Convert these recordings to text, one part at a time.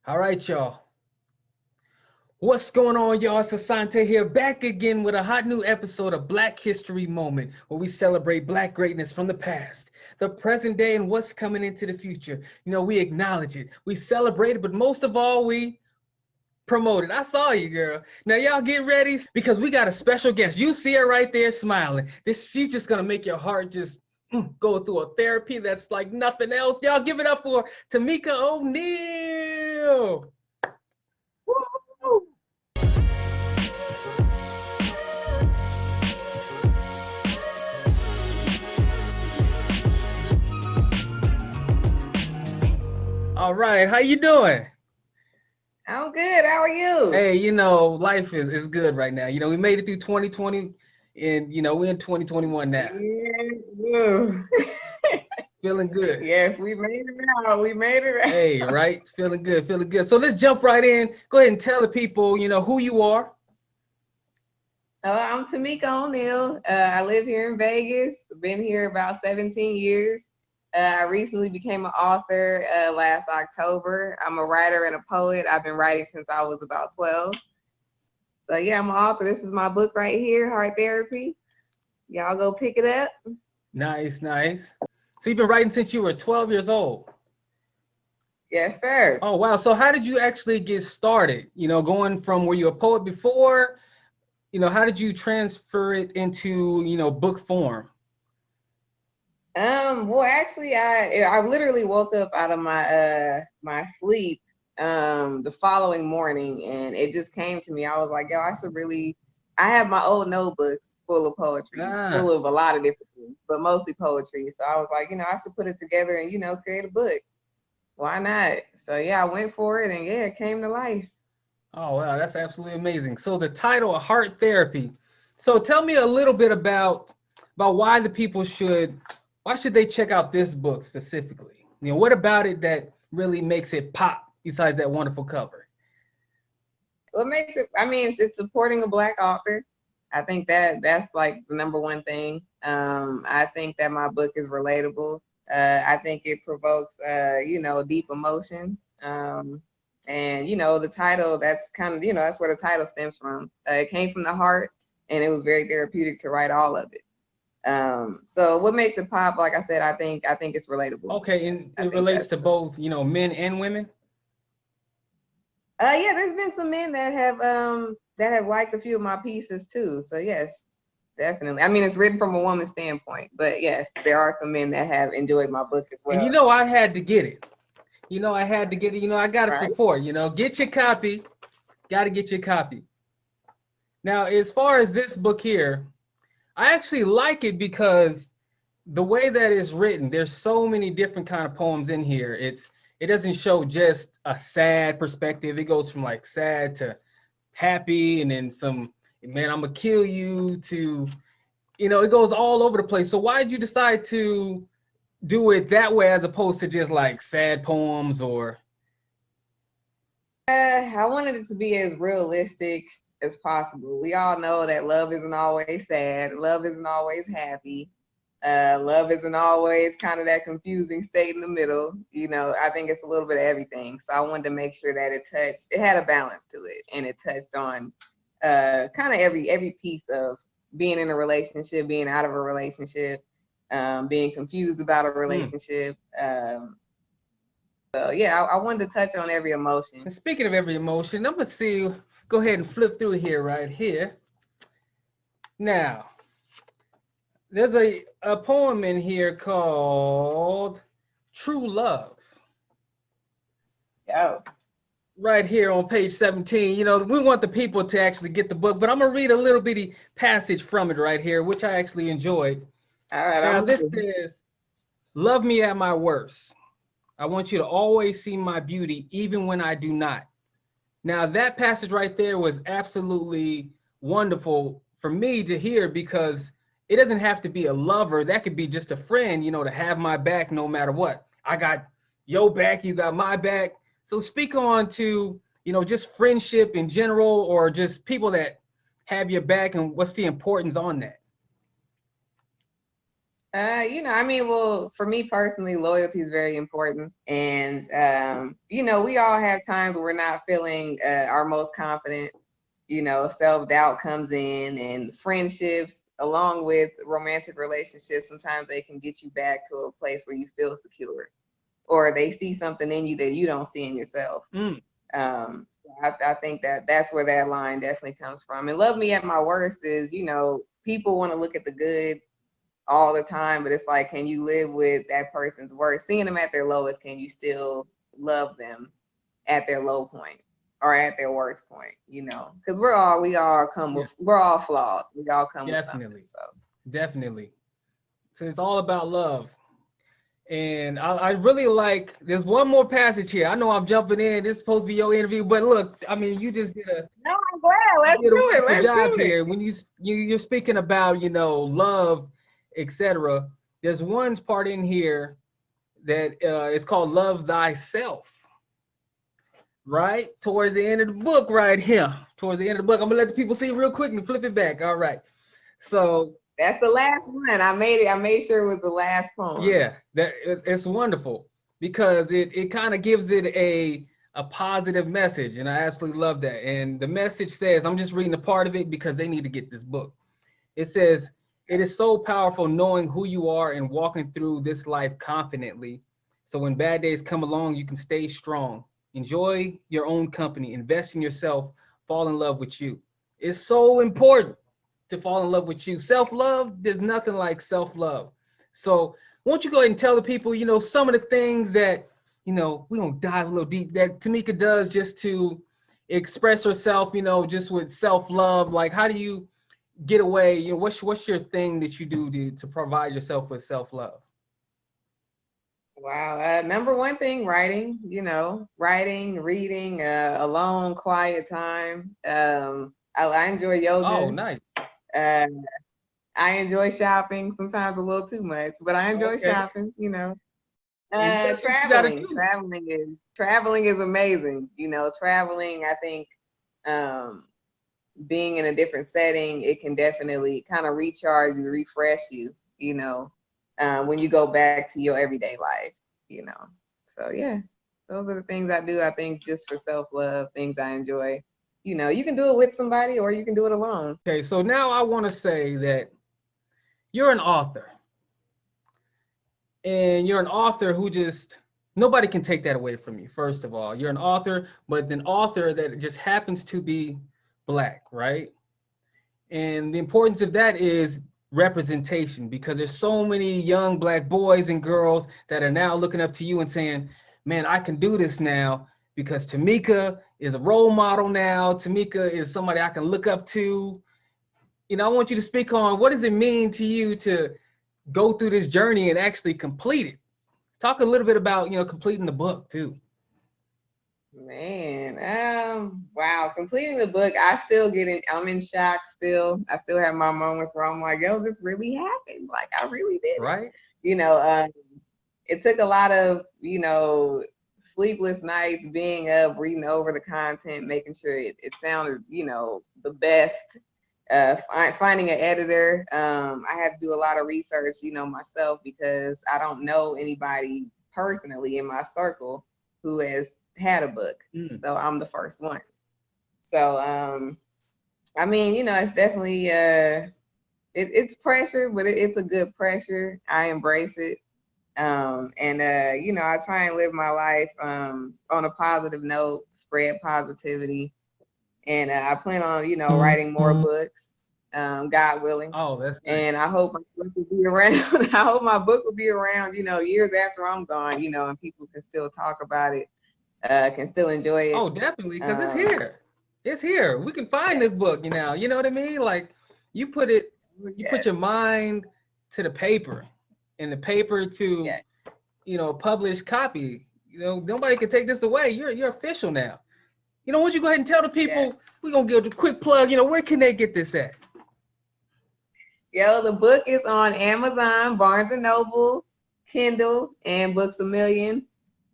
All right, y'all. What's going on, y'all? It's Asante here, back again with a hot new episode of Black History Moment, where we celebrate Black greatness from the past, the present day, and what's coming into the future. We acknowledge it, we celebrate it, but most of all, we promote it. I saw you, girl. Now, y'all get ready because we got a special guest. You see her right there smiling. She's just gonna make your heart just go through a therapy that's like nothing else. Y'all give it up for Tamika O'Neal. Woo! All right, how you doing? I'm good. How are you? Hey, life is good right now. We made it through 2020 and we're in 2021 now. Yeah. Feeling good. Yes, we made it out. We made it out. Hey, right? Feeling good, feeling good. So let's jump right in. Go ahead and tell the people, who you are. I'm Tamika O'Neal. I live here in Vegas. Been here about 17 years. I recently became an author last October. I'm a writer and a poet. I've been writing since I was about 12. So yeah, I'm an author. This is my book right here, Heart Therapy. Y'all go pick it up. Nice, nice. So you've been writing since you were 12 years old. Yes, sir. Oh, wow. So how did you actually get started? Going from were you a poet before? How did you transfer it into, book form? Well, actually, I literally woke up out of my sleep the following morning, and it just came to me. I was like, yo, I have my old notebooks full of poetry, full of a lot of different things, but mostly poetry. So I was like, I should put it together and, create a book. Why not? So yeah, I went for it, and yeah, it came to life. Oh, wow, that's absolutely amazing. So the title, Heart Therapy. So tell me a little bit about why why should they check out this book specifically? What about it that really makes it pop besides that wonderful cover? What makes it, it's supporting a Black author. I think that's like the number one thing. I think that my book is relatable. I think it provokes, deep emotion. And, the title, that's kind of, that's where the title stems from. It came from the heart, and it was very therapeutic to write all of it. So what makes it pop, like I said, I think it's relatable. Okay, and it relates to both, men and women? Yeah, there's been some men that have liked a few of my pieces too. So yes, definitely. It's written from a woman's standpoint, but yes, there are some men that have enjoyed my book as well. And I had to get it. I had to get it. I got to support, get your copy. Got to get your copy. Now, as far as this book here, I actually like it because the way that it's written, there's so many different kind of poems in here. It doesn't show just a sad perspective. It goes from like sad to happy, and then some, man, I'm gonna kill you, to, it goes all over the place. So why did you decide to do it that way as opposed to just like sad poems? Or I wanted it to be as realistic as possible. We all know that love isn't always sad. Love isn't always happy. Love isn't always kind of that confusing state in the middle. I think it's a little bit of everything. So I wanted to make sure that it had a balance to it, and it touched on kind of every piece of being in a relationship, being out of a relationship, being confused about a relationship. So yeah, I wanted to touch on every emotion. And speaking of every emotion, I'm gonna go ahead and flip through here right here. Now, there's a poem in here called True Love. Oh. Right here on page 17. We want the people to actually get the book, but I'm gonna read a little bitty passage from it right here, which I actually enjoyed. All right. Now, this says, love me at my worst. I want you to always see my beauty, even when I do not. Now, that passage right there was absolutely wonderful for me to hear, because it doesn't have to be a lover. That could be just a friend, to have my back no matter what. I got your back, you got my back. So speak on to, just friendship in general, or just people that have your back, and what's the importance on that? I mean, well, for me personally, loyalty is very important. And, we all have times where we're not feeling our most confident. Self-doubt comes in, and friendships, along with romantic relationships, sometimes they can get you back to a place where you feel secure, or they see something in you that you don't see in yourself. I think that that's where that line definitely comes from. And love me at my worst is, people want to look at the good all the time, but it's like, can you live with that person's worst? Seeing them at their lowest, can you still love them at their low point or at their worst point? Because we're all flawed. We all come with something. So Definitely. So it's all about love. And I really like, there's one more passage here. I know I'm jumping in. This is supposed to be your interview, but look, I mean, you just did a no, I'm glad. Let's did a do it. wonderful Let's job do it. here. When you're speaking about, love, etc. There's one part in here that is called "Love Thyself." Right towards the end of the book, right here. Towards the end of the book, I'm gonna let the people see real quick and flip it back. All right. So that's the last one. I made sure it was the last poem. yeah, it's wonderful because it kind of gives it a positive message, and I absolutely love that. And the message says, I'm just reading a part of it because they need to get this book. It says, it is so powerful knowing who you are and walking through this life confidently. So when bad days come along, you can stay strong. Enjoy your own company, invest in yourself, fall in love with you. It's so important to fall in love with you. Self-love, there's nothing like self-love. So won't you go ahead and tell the people, some of the things that, we're going to dive a little deep, that Tamika does just to express herself, just with self-love. Like, how do you get away? What's your thing that you do to provide yourself with self-love? Wow. Number one thing, writing, writing, reading, alone, quiet time. I enjoy yoga. Oh, nice. I enjoy shopping, sometimes a little too much, but I enjoy shopping, And you gotta do. Traveling is amazing. Traveling, I think, being in a different setting, it can definitely kind of recharge you, refresh you, when you go back to your everyday life, So yeah, those are the things I do, I think, just for self-love, things I enjoy. You can do it with somebody or you can do it alone. Okay, so now I want to say that you're an author. And you're an author who just, nobody can take that away from you. First of all, you're an author, but an author that just happens to be Black, right? And the importance of that is representation, because there's so many young Black boys and girls that are now looking up to you and saying, man, I can do this now because Tamika is a role model now. Tamika is somebody I can look up to. I want you to speak on, what does it mean to you to go through this journey and actually complete it? Talk a little bit about, completing the book too. Man, wow, completing the book, I'm in shock still. I still have my moments where I'm like, yo, this really happened. Like, I really did it. Right. It took a lot of, sleepless nights, being up, reading over the content, making sure it sounded, the best. Finding an editor. I had to do a lot of research, myself, because I don't know anybody personally in my circle who has had a book. So I'm the first one. So I mean, it's definitely it's pressure, but it's a good pressure. I embrace it. I try and live my life on a positive note, spread positivity. And I plan on, writing more books, God willing. Oh, that's nice. And I hope my book will be around. I hope my book will be around, years after I'm gone, and people can still talk about it, can still enjoy it. Oh, definitely, because it's here. It's here. We can find this book, you know what I mean? Like, you put your mind to the paper, and the paper to, published copy. Nobody can take this away. You're official now. Why don't you go ahead and tell the people, we're going to give a quick plug, where can they get this at? The book is on Amazon, Barnes & Noble, Kindle, and Books A Million.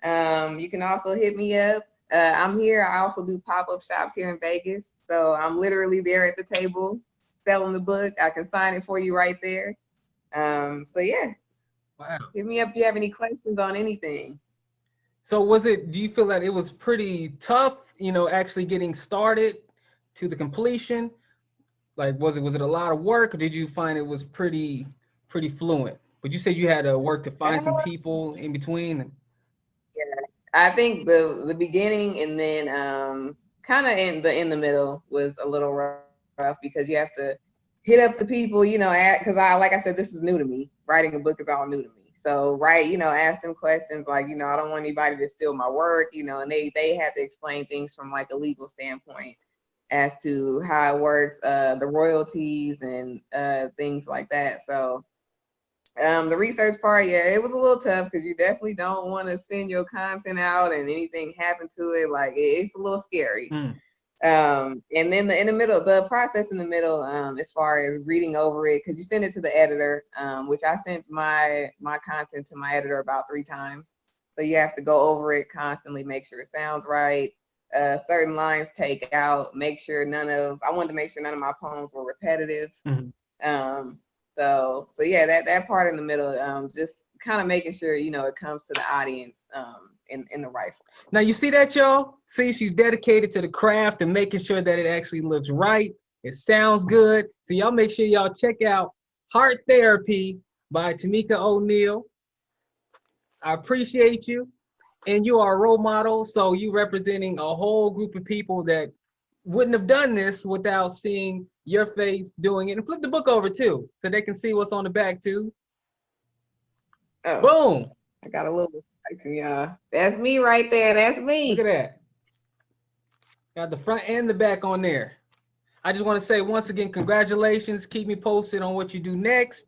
You can also hit me up. I'm here. I also do pop-up shops here in Vegas. So I'm literally there at the table selling the book. I can sign it for you right there. So yeah, Wow. hit me up if you have any questions on anything. So do you feel that it was pretty tough, actually getting started to the completion? Like, was it a lot of work, or did you find it was pretty fluent? But you said you had to work to find some people in between. Yeah, I think the beginning and then kind of in the middle was a little rough because you have to hit up the people, because like I said, this is new to me. Writing a book is all new to me. So ask them questions like, I don't want anybody to steal my work, and they had to explain things from like a legal standpoint as to how it works, the royalties and things like that. So the research part, yeah, it was a little tough because you definitely don't want to send your content out and anything happen to it. Like it's a little scary. Mm. And then in the middle, the process in the middle, as far as reading over it, because you send it to the editor, which I sent my content to my editor about 3 times. So you have to go over it constantly, make sure it sounds right. Certain lines take out, make sure I wanted to make sure none of my poems were repetitive. Mm-hmm. So yeah, that part in the middle, just kind of making sure, it comes to the audience in the right form. Now you see that, y'all? See, she's dedicated to the craft and making sure that it actually looks right. It sounds good. So y'all make sure y'all check out Heart Therapy by Tamika O'Neal. I appreciate you. And you are a role model. So you representing a whole group of people that wouldn't have done this without seeing your face doing it. And flip the book over too, so they can see what's on the back too. Oh, boom. I got a little reflection, y'all. That's me right there. That's me. Look at that. Got the front and the back on there. I just want to say once again, congratulations. Keep me posted on what you do next.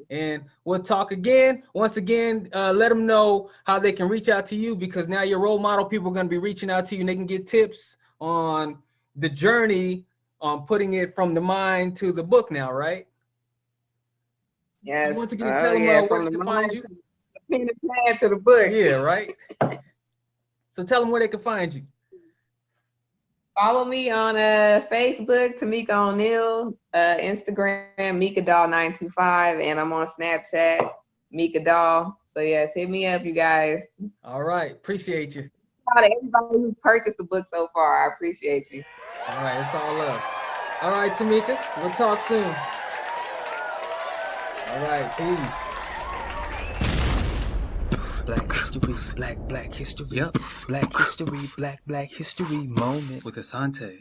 And we'll talk again. Once again, let them know how they can reach out to you, because now your role model people are going to be reaching out to you and they can get tips on the journey on putting it from the mind to the book now, right? Yes. Once again, tell them where from they the can find you. Pen and pad to the book. Yeah, right. So tell them where they can find you. Follow me on Facebook, Tamika O'Neal, Instagram, MikaDoll925, and I'm on Snapchat, Mika Doll. So yes, hit me up, you guys. All right, appreciate you. Shout out to everybody who purchased the book so far. I appreciate you. All right, it's all love. All right, Tamika, we'll talk soon. All right, peace. Black history, black history. Yep. Black history, black history moment With Asante.